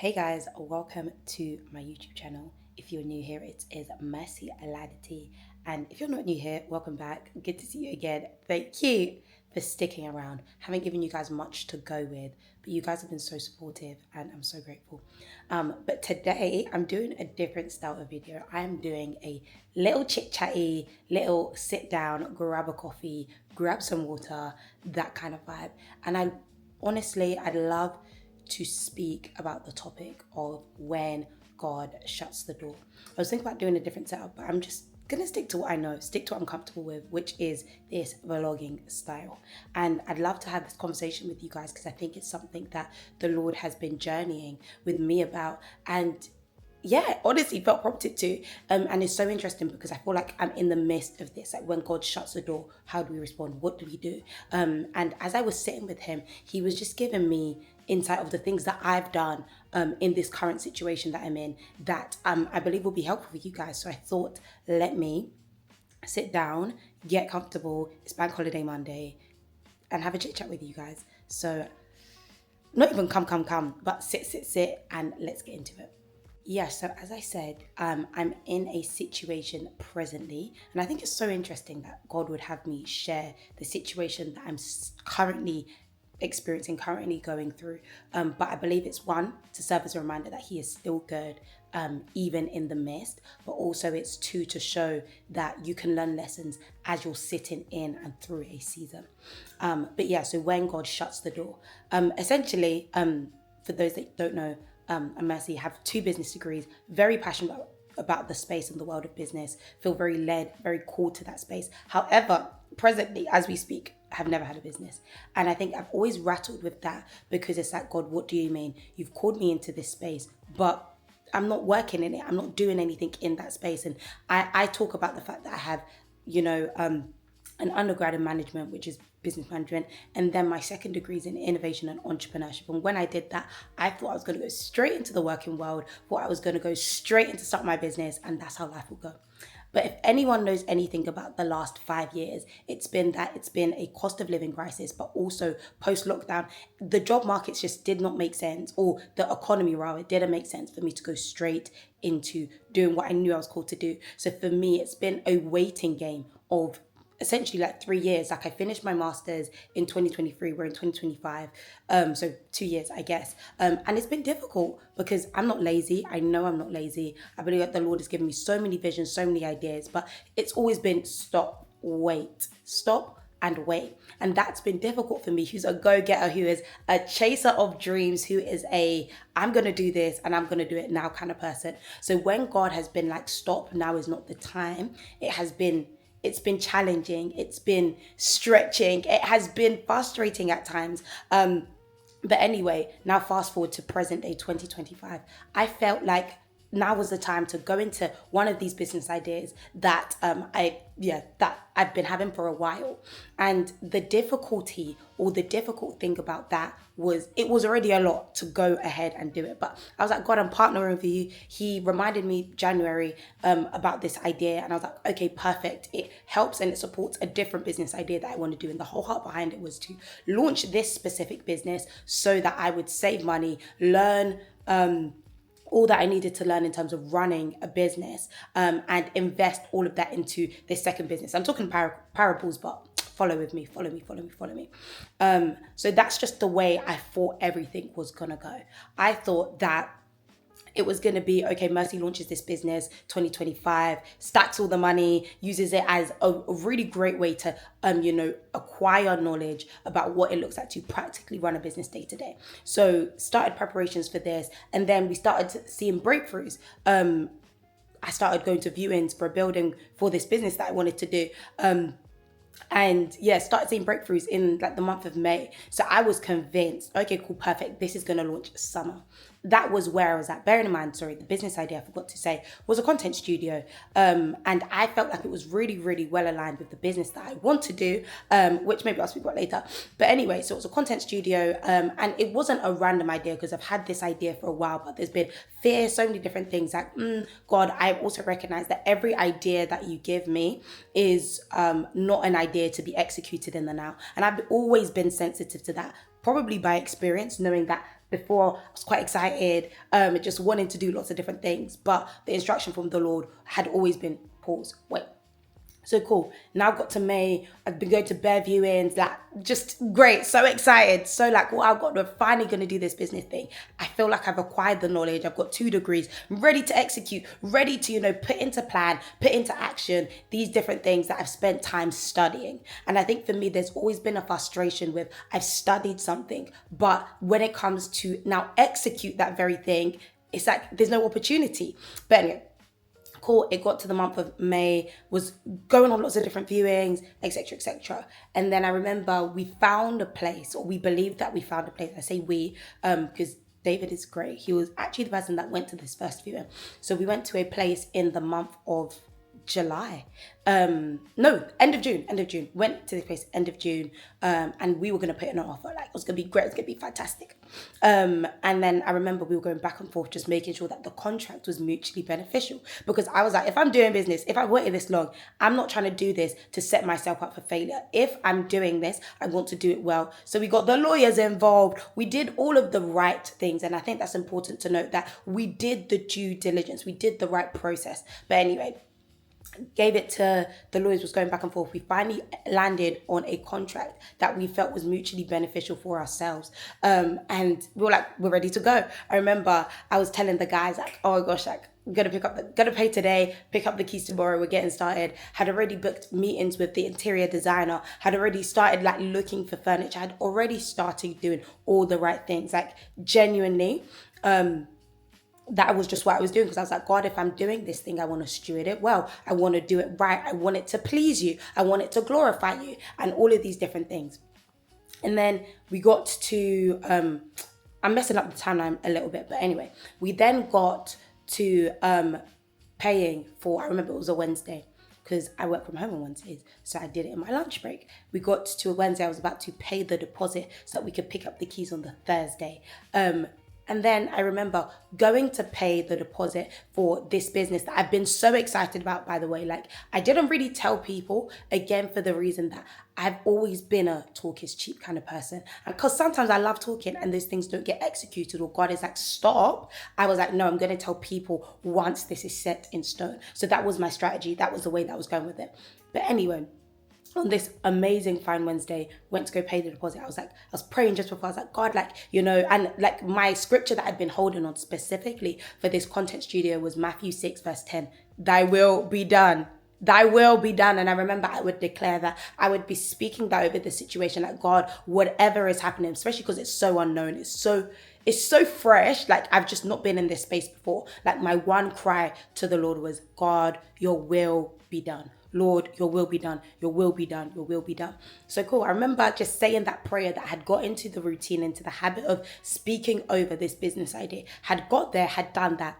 Hey guys, welcome to my YouTube channel. If you're new here, it is Mercy Aladity. And if you're not new here, welcome back. Good to see you again. Thank you for sticking around. Haven't given you guys much to go with, but you guys have been so supportive and I'm so grateful. But today I'm doing a different style of video. I'm doing a little chit chatty, little sit down, grab a coffee, grab some water, that kind of vibe. And I'd love to speak about the topic of when God shuts the door. I was thinking about doing a different setup, but I'm just gonna stick to what I know, stick to what I'm comfortable with, which is this vlogging style. And I'd love to have this conversation with you guys because I think it's something that the Lord has been journeying with me about. And yeah, honestly felt prompted to. And it's so interesting because I feel like I'm in the midst of this. Like when God shuts the door, how do we respond? What do we do? And as I was sitting with him, he was just giving me insight of the things that I've done in this current situation that I'm in that I believe will be helpful for you guys. So I thought, let me sit down, get comfortable. It's Bank Holiday Monday, and have a chit chat with you guys. So not even come, but sit, and let's get into it. Yeah, so as I said, I'm in a situation presently, and I think it's so interesting that God would have me share the situation that I'm currently experiencing, currently going through. But I believe it's one, to serve as a reminder that He is still good, even in the midst, but also it's two, to show that you can learn lessons as you're sitting in and through a season. But yeah, so when God shuts the door, essentially, for those that don't know, and Mercy have two business degrees, very passionate about the space and the world of business, feel very led, very called to that space. However, presently, as we speak, I have never had a business. And I think I've always rattled with that because it's like, God, what do you mean? You've called me into this space, but I'm not working in it. I'm not doing anything in that space. And I talk about the fact that I have, you know, an undergrad in management, which is business management, and then my second degree is in innovation and entrepreneurship. And when I did that, I thought I was going to go straight into the working world, thought I was going to go straight into start my business, and that's how life will go. But if anyone knows anything about the last 5 years, it's been a cost of living crisis, but also post lockdown, the job markets just did not make sense, or the economy rather didn't make sense for me to go straight into doing what I knew I was called to do. So for me, it's been a waiting game of essentially like 3 years. Like I finished my master's in 2023, we're in 2025, so 2 years I guess. And it's been difficult because I'm not lazy. I know I'm not lazy. I believe that the Lord has given me so many visions, so many ideas, but it's always been stop, and wait. And that's been difficult for me, who's a go-getter, who is a chaser of dreams, who is I'm gonna do this and I'm gonna do it now kind of person. So when God has been like, stop, now is not the time, it's been challenging, it's been stretching, it has been frustrating at times. But anyway, now fast forward to present day 2025. I felt like now was the time to go into one of these business ideas that that I've been having for a while. And the difficulty, or the difficult thing about that, was it was already a lot to go ahead and do it. But I was like, God, I'm partnering with you. He reminded me January about this idea, and I was like, okay, perfect. It helps and it supports a different business idea that I want to do. And the whole heart behind it was to launch this specific business so that I would save money, learn all that I needed to learn in terms of running a business, and invest all of that into this second business. I'm talking parables, but follow with me, follow me. So that's just the way I thought everything was gonna go. I thought that it was going to be, okay, Mercy launches this business 2025, stacks all the money, uses it as a really great way to acquire knowledge about what it looks like to practically run a business day to day. So started preparations for this, and then we started seeing breakthroughs. I started going to viewings for a building for this business that I wanted to do. And yeah, started seeing breakthroughs in like the month of May. So I was convinced, okay, cool, perfect, this is going to launch summer. That was where I was at. Bearing in mind, sorry, the business idea, I forgot to say, was a content studio. And I felt like it was really, really well aligned with the business that I want to do, which maybe I'll speak about later. But anyway, so it was a content studio, and it wasn't a random idea because I've had this idea for a while, but there's been fear, so many different things. Like, God, I also recognize that every idea that you give me is not an idea to be executed in the now. And I've always been sensitive to that, probably by experience, knowing that before I was quite excited, just wanting to do lots of different things. But the instruction from the Lord had always been pause, wait. So cool. Now I've got to May. I've been going to bear viewings. Like, just great. So excited. So like, wow, God, we're finally going to do this business thing. I feel like I've acquired the knowledge. I've got 2 degrees. I'm ready to execute. Ready to, put into plan, put into action these different things that I've spent time studying. And I think for me, there's always been a frustration with I've studied something, but when it comes to now execute that very thing, it's like there's no opportunity. But anyway, cool. It got to the month of May, was going on lots of different viewings, etc., etc. And then I remember we found a place, or we believed that we found a place. I say we, because David is great. He was actually the person that went to this first viewing. So we went to a place in the month of July. No, end of June. Went to the place end of June. And we were going to put in an offer. Like, it was going to be great. It was going to be fantastic. And then I remember we were going back and forth, just making sure that the contract was mutually beneficial. Because I was like, if I'm doing business, if I've waited this long, I'm not trying to do this to set myself up for failure. If I'm doing this, I want to do it well. So we got the lawyers involved. We did all of the right things. And I think that's important to note, that we did the due diligence. We did the right process. But anyway, gave it to the lawyers, was going back and forth. We finally landed on a contract that we felt was mutually beneficial for ourselves. And we were like, we're ready to go. I remember I was telling the guys, like, oh my gosh, like, gonna pay today, pick up the keys tomorrow, we're getting started. Had already booked meetings with the interior designer, had already started like looking for furniture, had already started doing all the right things, like genuinely. That was just what I was doing, because I was like, God, if I'm doing this thing, I want to steward it well. I want to do it right. I want it to please you. I want it to glorify you, and all of these different things. And then we got to, I'm messing up the timeline a little bit, but anyway, we then got to paying for, I remember it was a Wednesday, because I work from home on Wednesdays. So I did it in my lunch break. We got to a Wednesday, I was about to pay the deposit so that we could pick up the keys on the Thursday. And then I remember going to pay the deposit for this business that I've been so excited about, by the way. Like, I didn't really tell people, again, for the reason that I've always been a talk is cheap kind of person. And because sometimes I love talking and those things don't get executed, or God is like, stop. I was like, no, I'm going to tell people once this is set in stone. So that was my strategy. That was the way that I was going with it. But anyway, on this amazing fine Wednesday, went to go pay the deposit. I was praying just before. I was like, God, like, and like my scripture that I'd been holding on specifically for this content studio was Matthew 6 verse 10. Thy will be done. Thy will be done. And I remember I would declare that. I would be speaking that over the situation, like, God, whatever is happening, especially because it's so unknown, it's so fresh. Like, I've just not been in this space before. Like, my one cry to the Lord was, God, your will be done. Lord, your will be done, your will be done, your will be done. So cool. I remember just saying that prayer, that had got into the routine, into the habit of speaking over this business idea, had got there, had done that.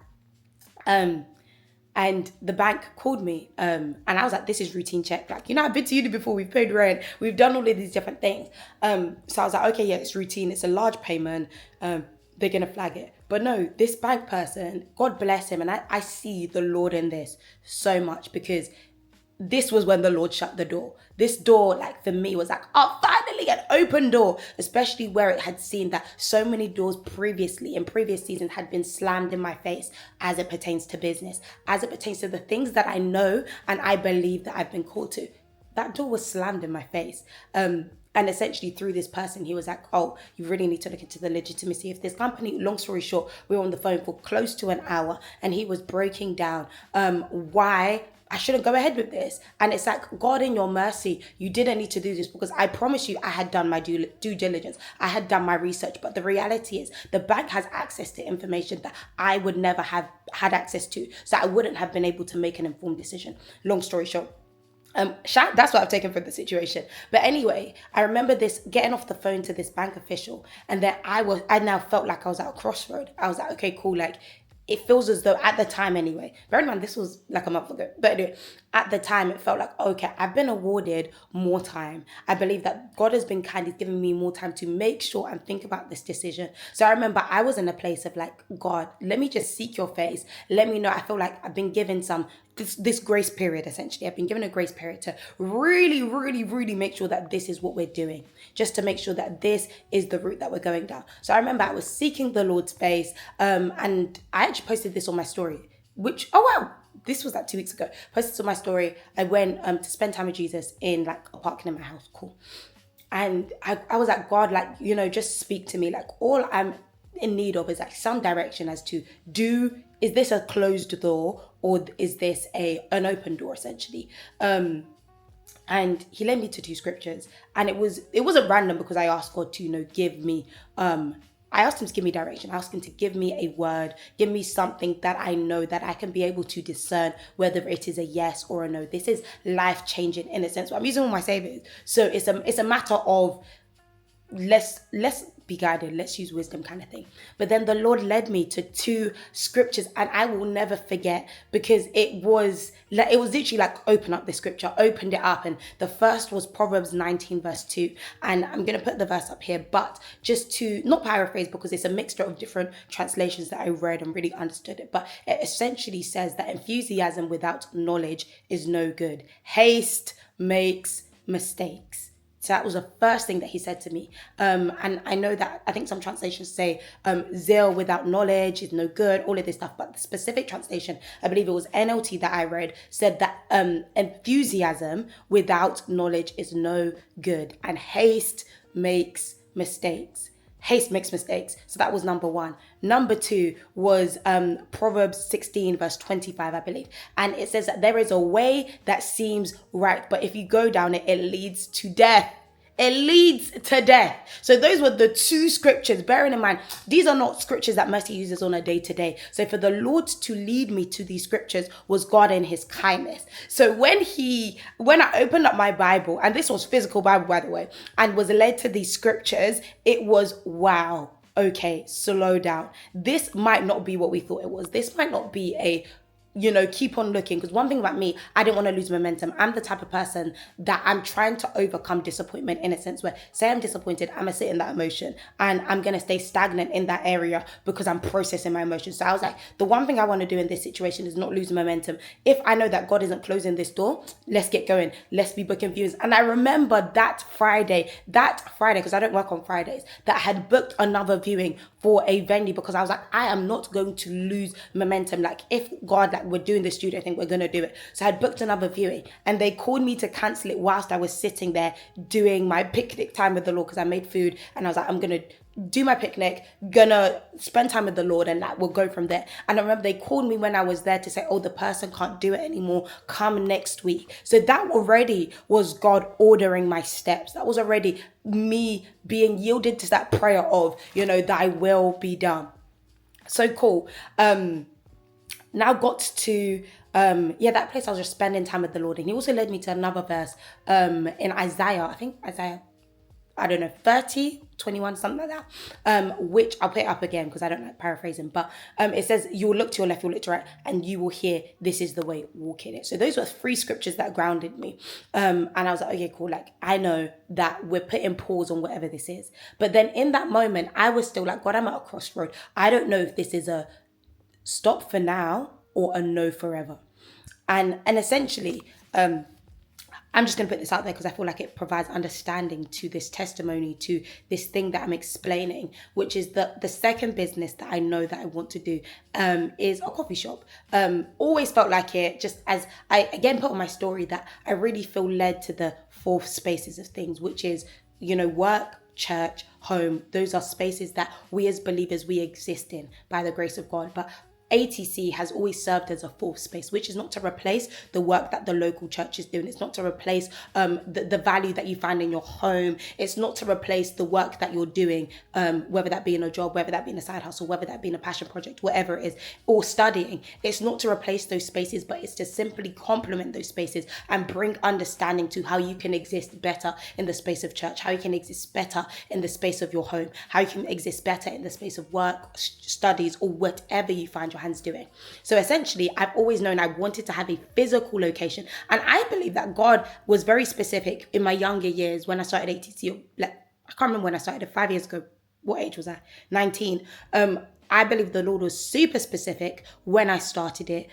And the bank called me, and I was like, this is routine check. Like, I've been to uni before, we've paid rent, we've done all of these different things. So I was like, okay, yeah, it's routine, it's a large payment, they're going to flag it. But no, this bank person, God bless him, and I see the Lord in this so much, because this was when the Lord shut the door. This door, like, for me, was like, oh, finally an open door, especially where it had seen that so many doors previously in previous seasons had been slammed in my face as it pertains to business, as it pertains to the things that I know and I believe that I've been called to. That door was slammed in my face. And essentially through this person, he was like, oh, you really need to look into the legitimacy of this company. Long story short, we were on the phone for close to an hour, and he was breaking down why I shouldn't go ahead with this. And it's like, God, in your mercy, you didn't need to do this, because I promise you I had done my due diligence. I had done my research. But the reality is the bank has access to information that I would never have had access to. So I wouldn't have been able to make an informed decision. Long story short. That's what I've taken from the situation. But anyway, I remember this, getting off the phone to this bank official, and then I now felt like I was at a crossroad. I was like, okay, cool. Like, it feels as though at the time anyway, bear in mind this was like a month ago, but anyway, at the time it felt like, okay, I've been awarded more time. I believe that God has been kind, he's given me more time to make sure and think about this decision. So I remember I was in a place of like, God, let me just seek your face. Let me know. I feel like I've been given some this grace period, essentially. I've been given a grace period to really, really, really make sure that this is what we're doing, just to make sure that this is the route that we're going down. So I remember I was seeking the Lord's face, and I actually posted this on my story, which, oh wow, this was like 2 weeks ago. Posted on my story. I went to spend time with Jesus in like a parking in my house. Cool. And I was like, God, like, just speak to me. Like, all I'm in need of is like some direction as to is this a closed door or is this an open door, essentially? And he led me to 2 scriptures, and it wasn't random, because I asked God to, give me, I asked him to give me direction. I asked him to give me a word, give me something that I know that I can be able to discern whether it is a yes or a no. This is life changing in a sense. I'm using all my savings. So it's a matter of let's be guided, let's use wisdom, kind of thing. But then the Lord led me to 2 scriptures, and I will never forget, because it was literally like, open up the scripture, opened it up, and the first was Proverbs 19 verse 2. And I'm going to put the verse up here, but just to not paraphrase, because it's a mixture of different translations that I read and really understood it. But it essentially says that enthusiasm without knowledge is no good. Haste makes mistakes. So that was the first thing that he said to me. And I know that, I think some translations say zeal without knowledge is no good, all of this stuff. But the specific translation, I believe it was NLT that I read, said that enthusiasm without knowledge is no good. And haste makes mistakes. Haste makes mistakes. So that was number 1. Number 2 was Proverbs 16 verse 25, I believe. And it says that there is a way that seems right, but if you go down it, it leads to death. It leads to death. So those were the 2 scriptures. Bearing in mind, these are not scriptures that Mercy uses on a day-to-day. So for the Lord to lead me to these scriptures was God in his kindness. So when I opened up my Bible, and this was physical Bible, by the way, and was led to these scriptures, it was, wow, okay, slow down. This might not be what we thought it was. This might not be a keep on looking. Because one thing about me, I didn't want to lose momentum. I'm the type of person that I'm trying to overcome disappointment, in a sense where, say I'm disappointed, I'm going to sit in that emotion and I'm going to stay stagnant in that area because I'm processing my emotions. So I was like, the one thing I want to do in this situation is not lose momentum. If I know that God isn't closing this door, let's get going. Let's be booking views. And I remember that Friday, because I don't work on Fridays, that I had booked another viewing for a venue, because I was like, I am not going to lose momentum. Like, if God, like, we're doing the studio thing, we're going to do it. So I had booked another viewing, and they called me to cancel it whilst I was sitting there doing my picnic time with the Lord, because I made food, and I was like, I'm going to do my picnic, gonna spend time with the Lord, and that will go from there. And I remember they called me when I was there to say, oh, the person can't do it anymore, come next week. So that already was God ordering my steps. That was already me being yielded to that prayer of, thy will be done. So cool. Now got to that place I was just spending time with the Lord, and he also led me to another verse in Isaiah, 30, 21, something like that, which I'll put it up again because I don't like paraphrasing, but it says, you will look to your left, you'll look to right, and you will hear, this is the way, walk in it. So those were 3 scriptures that grounded me. And I was like, okay, cool. Like, I know that we're putting pause on whatever this is. But then in that moment, I was still like, God, I'm at a crossroad. I don't know if this is a stop for now or a no forever. And essentially, I'm just going to put this out there because I feel like it provides understanding to this testimony, to this thing that I'm explaining, which is the second business that I know that I want to do is a coffee shop. Always felt like it, just as I again put on my story, that I really feel led to the 4 spaces of things, which is, work, church, home. Those are spaces that we as believers, we exist in by the grace of God. But ATC has always served as a 4th space, which is not to replace the work that the local church is doing. It's not to replace the value that you find in your home. It's not to replace the work that you're doing, whether that be in a job, whether that be in a side hustle, whether that be in a passion project, whatever it is, or studying. It's not to replace those spaces, but it's to simply complement those spaces and bring understanding to how you can exist better in the space of church, how you can exist better in the space of your home, how you can exist better in the space of work, studies, or whatever you find your hands doing. So essentially, I've always known I wanted to have a physical location, and I believe that God was very specific in my younger years when I started ATC. Like, I can't remember when I started it, 5 years ago. What age was I? 19. I believe the Lord was super specific when I started it,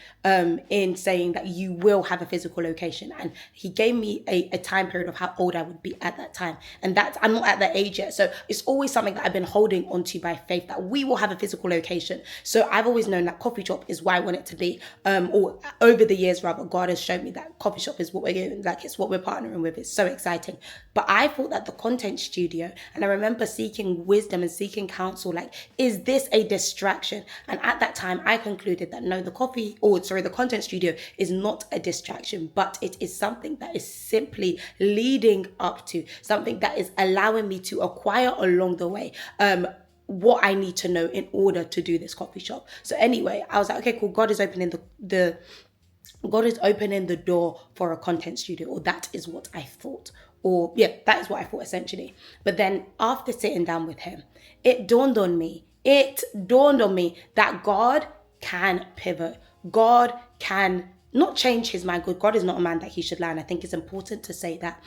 in saying that you will have a physical location. And he gave me a time period of how old I would be at that time. And I'm not at that age yet. So it's always something that I've been holding onto by faith, that we will have a physical location. So I've always known that coffee shop is where I want it to be. Or over the years, rather, God has shown me that coffee shop is what we're doing. Like, it's what we're partnering with. It's so exciting. But I thought that the content studio, and I remember seeking wisdom and seeking counsel, like, is this a distraction? And at that time, I concluded that no, the content studio is not a distraction, but it is something that is simply leading up to something that is allowing me to acquire along the way, what I need to know in order to do this coffee shop. So anyway, I was like, okay, cool. God is opening God is opening the door for a content studio, or that is what I thought. Or yeah, that is what I thought essentially. But then after sitting down with him, it dawned on me that God can pivot. God can not change his mind. God is not a man that he should lie. And I think it's important to say that.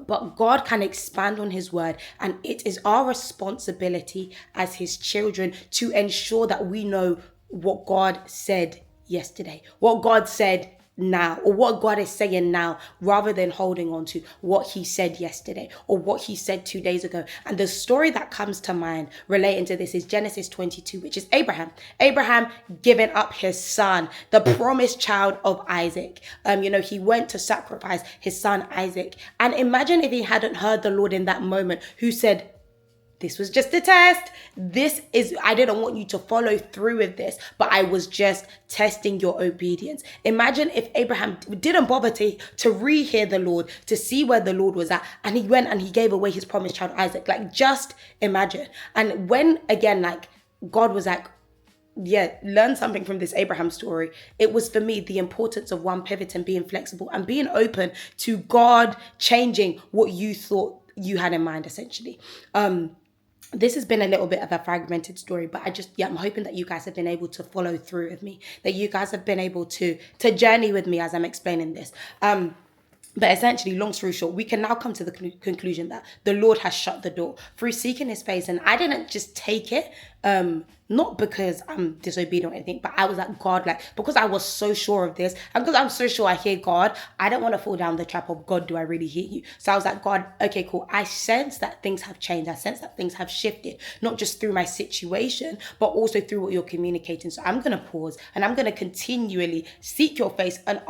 But God can expand on his word, and it is our responsibility as his children to ensure that we know what God said yesterday, what God said now, or what God is saying now, rather than holding on to what he said yesterday or what he said 2 days ago. And the story that comes to mind relating to this is Genesis 22, which is Abraham giving up his son, the promised child of Isaac. He went to sacrifice his son Isaac. And imagine if he hadn't heard the Lord in that moment, who said, this was just a test. I didn't want you to follow through with this, but I was just testing your obedience. Imagine if Abraham didn't bother to rehear the Lord, to see where the Lord was at, and he went and he gave away his promised child Isaac. Like, just imagine. And when, again, like, God was like, yeah, learn something from this Abraham story. It was, for me, the importance of one pivot and being flexible and being open to God changing what you thought you had in mind, essentially. This has been a little bit of a fragmented story, but I'm hoping that you guys have been able to follow through with me, that you guys have been able to journey with me as I'm explaining this. But essentially, long story short, we can now come to the conclusion that the Lord has shut the door through seeking his face. And I didn't just take it, not because I'm disobedient or anything, but I was like, God, because I was so sure of this, and because I'm so sure I hear God, I don't want to fall down the trap of, God, do I really hear you? So I was like, God, okay, cool. I sense that things have changed. I sense that things have shifted, not just through my situation, but also through what you're communicating. So I'm going to pause, and I'm going to continually seek your face and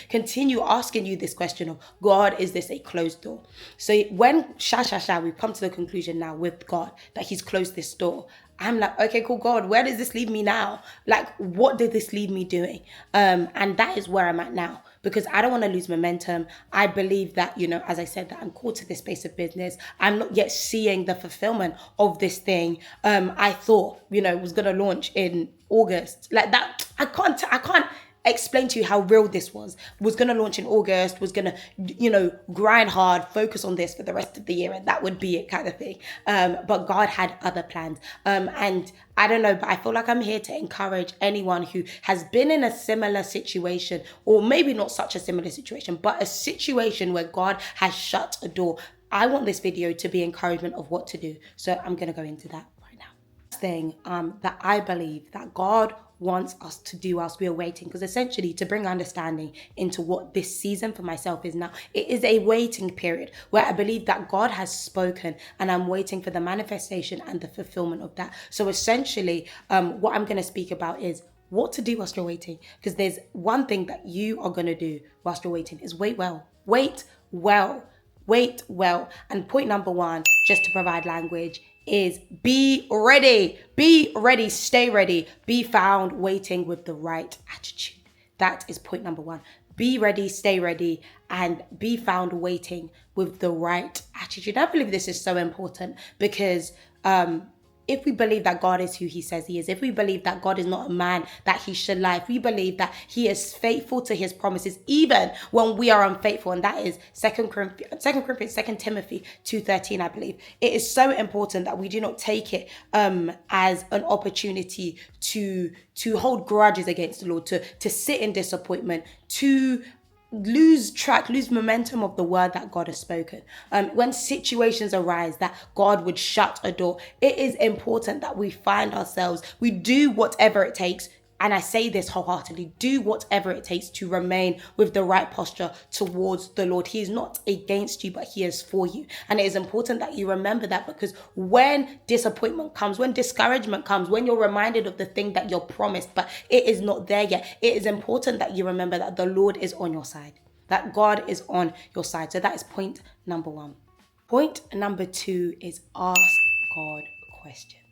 continue asking you this question of, God, is this a closed door? So when we've come to the conclusion now with God that he's closed this door, I'm like, okay, cool, God, where does this leave me now? Like, what did this leave me doing? And that is where I'm at now, because I don't want to lose momentum. I believe that, as I said, that I'm called to this space of business. I'm not yet seeing the fulfillment of this thing. I thought, was going to launch in August. Like that, I can't explain to you how real this was going to launch in August, was going to, grind hard, focus on this for the rest of the year, and that would be it, kind of thing. But God had other plans. And I don't know, but I feel like I'm here to encourage anyone who has been in a similar situation, or maybe not such a similar situation, but a situation where God has shut a door. I want this video to be encouragement of what to do. So I'm going to go into that right now. Thing that I believe that God wants us to do whilst we are waiting, because essentially, to bring understanding into what this season for myself is now, it is a waiting period where I believe that God has spoken, and I'm waiting for the manifestation and the fulfillment of that. So essentially, what I'm going to speak about is what to do whilst you're waiting, because there's one thing that you are going to do whilst you're waiting is wait well. And point number one, just to provide language, is be ready, stay ready, be found waiting with the right attitude. That is point number one. Be ready, stay ready, and be found waiting with the right attitude. I believe this is so important because if we believe that God is who he says he is, if we believe that God is not a man that he should lie, if we believe that he is faithful to his promises, even when we are unfaithful, and that is 2 Timothy 2:13, I believe. It is so important that we do not take it as an opportunity to hold grudges against the Lord, to sit in disappointment, to lose track, lose momentum of the word that God has spoken. When situations arise that God would shut a door, it is important that we find ourselves, we do whatever it takes. And I say this wholeheartedly, do whatever it takes to remain with the right posture towards the Lord. He is not against you, but he is for you. And it is important that you remember that, because when disappointment comes, when discouragement comes, when you're reminded of the thing that you're promised, but it is not there yet, it is important that you remember that the Lord is on your side, that God is on your side. So that is point number one. Point number two is ask God questions.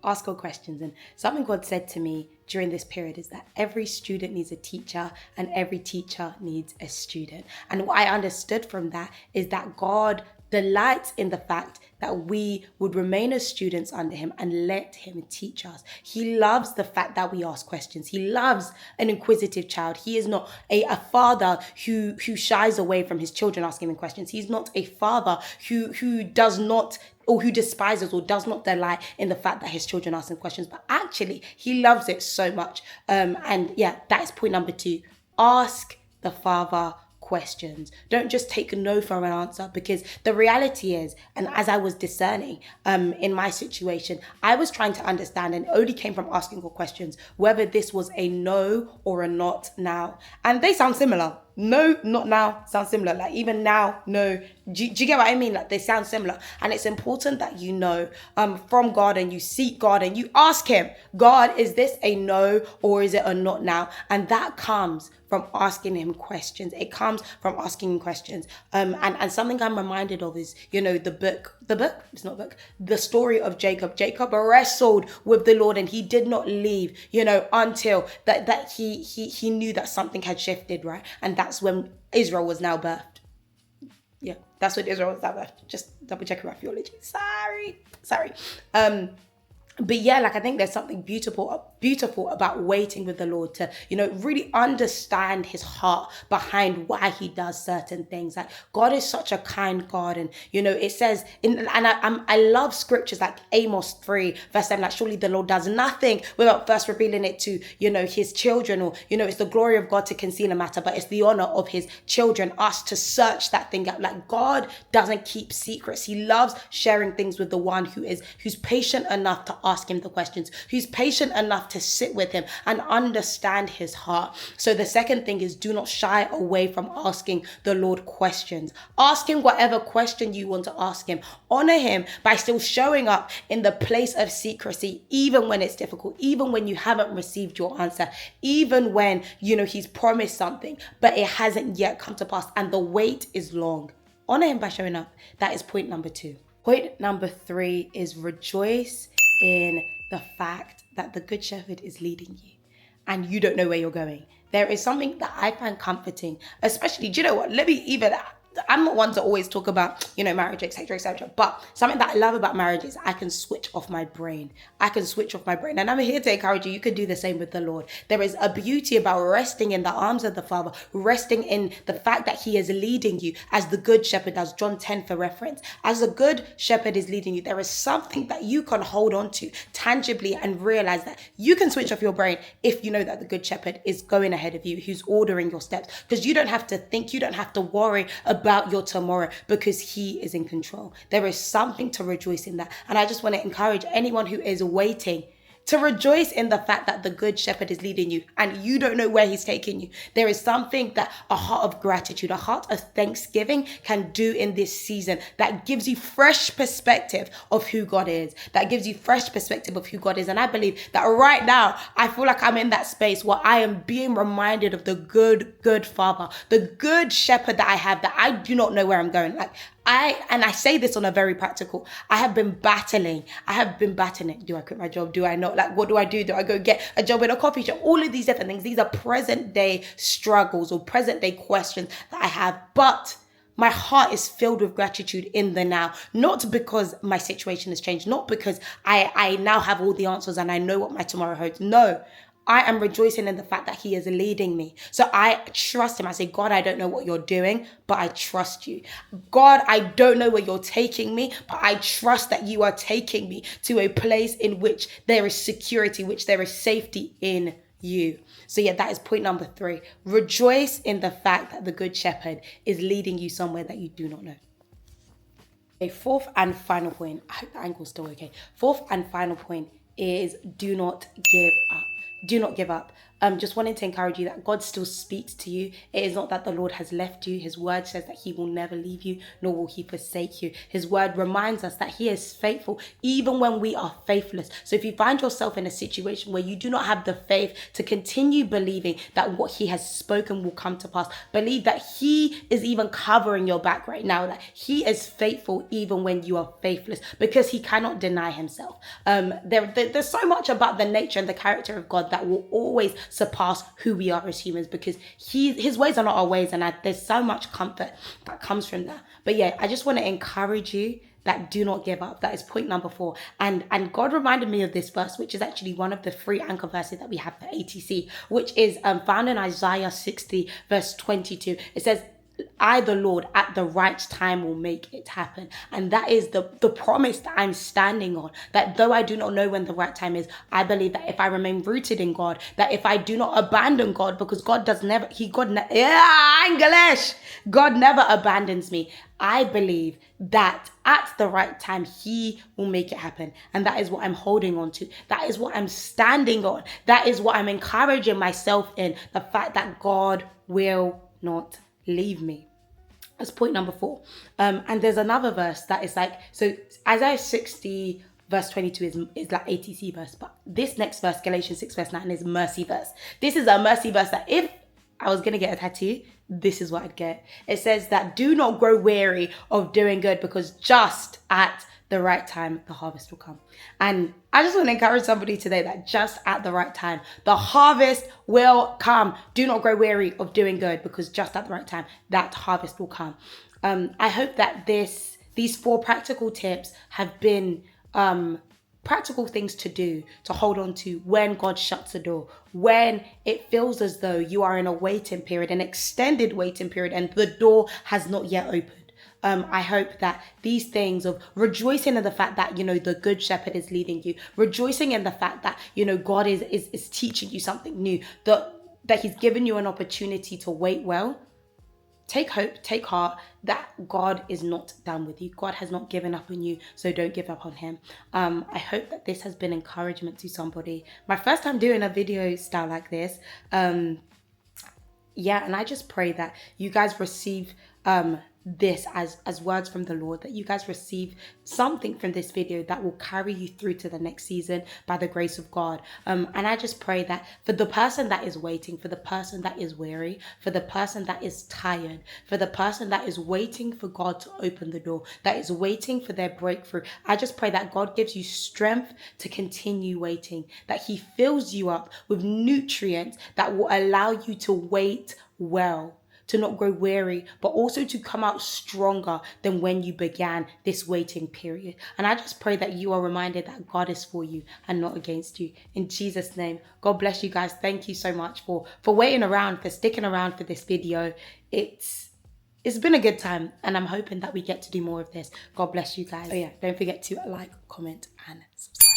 Ask God questions. And something God said to me during this period is that every student needs a teacher and every teacher needs a student. And what I understood from that is that God delights in the fact that we would remain as students under him and let him teach us. He loves the fact that we ask questions. He loves an inquisitive child. He is not a father who shies away from his children asking him questions. He's not a father who does not, or who despises or does not delight in the fact that his children ask him questions, but actually he loves it so much. And yeah, that is point number two. Ask the Father questions. Don't just take no for an answer, because the reality is, and as I was discerning in my situation, I was trying to understand, and only came from asking God questions, whether this was a no or a not now. And they sound similar. No, not now, sounds similar. Like even now, no. Do you get what I mean? Like they sound similar. And it's important that you know from God, and you seek God and you ask him, God, is this a no or is it a not now? And that comes from asking him questions. It comes from asking him questions. And something I'm reminded of is, the story of Jacob. Jacob wrestled with the Lord and he did not leave, until that he knew that something had shifted, right? And that's when Israel was now birthed. Yeah, that's when Israel was now birthed. Just double checking my theology. Sorry. But yeah, like I think there's something beautiful about waiting with the Lord to, really understand his heart behind why he does certain things. Like God is such a kind God. And, it says, I love scriptures like Amos 3 verse 7, like surely the Lord does nothing without first revealing it to, his children, or, it's the glory of God to conceal a matter, but it's the honor of his children, us, to search that thing out. Like God doesn't keep secrets. He loves sharing things with the one who's patient enough to ask him the questions, who's patient enough to sit with him and understand his heart. So the second thing is, do not shy away from asking the Lord questions. Ask him whatever question you want to ask him. Honor him by still showing up in the place of secrecy, even when it's difficult, even when you haven't received your answer, even when, he's promised something, but it hasn't yet come to pass and the wait is long. Honor him by showing up. That is point number two. Point number three is rejoice in the fact that the Good Shepherd is leading you and you don't know where you're going. There is something that I find comforting, especially, do you know what? I'm not one to always talk about, marriage, etc., but something that I love about marriage is I can switch off my brain. And I'm here to encourage you. You could do the same with the Lord. There is a beauty about resting in the arms of the Father, resting in the fact that he is leading you as the Good Shepherd does. John 10 for reference. As the Good Shepherd is leading you, there is something that you can hold on to tangibly and realize that you can switch off your brain if you know that the Good Shepherd is going ahead of you, who's ordering your steps, because you don't have to think, you don't have to worry about your tomorrow, because he is in control. There is something to rejoice in that. And I just want to encourage anyone who is waiting to rejoice in the fact that the Good Shepherd is leading you and you don't know where he's taking you. There is something that a heart of gratitude, a heart of thanksgiving can do in this season that gives you fresh perspective of who God is, And I believe that right now, I feel like I'm in that space where I am being reminded of the good Father, the Good Shepherd that I have, that I do not know where I'm going. I say this on a very practical. I have been battling. Do I quit my job? Do I not? Like, what do I do? Do I go get a job in a coffee shop? All of these different things. These are present day struggles or present day questions that I have. But my heart is filled with gratitude in the now, not because my situation has changed, not because I now have all the answers and I know what my tomorrow holds. No. I am rejoicing in the fact that he is leading me. So I trust him. I say, God, I don't know what you're doing, but I trust you. God, I don't know where you're taking me, but I trust that you are taking me to a place in which there is security, which there is safety in you. So yeah, that is point number 3. Rejoice in the fact that the Good Shepherd is leading you somewhere that you do not know. Okay, fourth and final point. I hope the ankle's still okay. Fourth and final point is do not give up. Do not give up. Just wanting to encourage you that God still speaks to you. It is not that the Lord has left you. His word says that he will never leave you, nor will he forsake you. His word reminds us that he is faithful, even when we are faithless. So if you find yourself in a situation where you do not have the faith to continue believing that what he has spoken will come to pass, believe that he is even covering your back right now, that he is faithful even when you are faithless, because he cannot deny himself. There's so much about the nature and the character of God that will always surpass who we are as humans, because his ways are not our ways, and there's so much comfort that comes from that. But yeah, I just want to encourage you that do not give up. That is point number 4. And God reminded me of this verse, which is actually one of the 3 anchor verses that we have for ATC, which is found in Isaiah 60 verse 22. It says, I, the Lord, at the right time will make it happen. And that is the promise that I'm standing on, that though I do not know when the right time is, I believe that if I remain rooted in God, that if I do not abandon God, because God never abandons me. I believe that at the right time, he will make it happen. And that is what I'm holding on to. That is what I'm standing on. That is what I'm encouraging myself in, the fact that God will not leave me. That's point number 4. And there's another verse that is like, so Isaiah 60 verse 22 is like ATC verse, but this next verse, Galatians 6 verse 9, is mercy verse. This is a mercy verse that if I was going to get a tattoo, this is what I'd get. It says that do not grow weary of doing good, because just at the right time, the harvest will come. And I just want to encourage somebody today that just at the right time, the harvest will come. Do not grow weary of doing good, because just at the right time, that harvest will come. I hope that these 4 practical tips have been practical things to do, to hold on to when God shuts the door, when it feels as though you are in a waiting period, an extended waiting period, and the door has not yet opened. I hope that these things of rejoicing in the fact that, the Good Shepherd is leading you, rejoicing in the fact that, God is teaching you something new, that he's given you an opportunity to wait well. Take hope, take heart that God is not done with you. God has not given up on you, so don't give up on him. I hope that this has been encouragement to somebody. My first time doing a video style like this. And I just pray that you guys receive this as words from the Lord, that you guys receive something from this video that will carry you through to the next season by the grace of God. And I just pray that for the person that is waiting, for the person that is weary, for the person that is tired, for the person that is waiting for God to open the door, that is waiting for their breakthrough, I just pray that God gives you strength to continue waiting, that he fills you up with nutrients that will allow you to wait well, to not grow weary, but also to come out stronger than when you began this waiting period. And I just pray that you are reminded that God is for you and not against you. In Jesus' name, God bless you guys. Thank you so much for waiting around, for sticking around for this video. It's been a good time, and I'm hoping that we get to do more of this. God bless you guys. Oh yeah, don't forget to like, comment, and subscribe.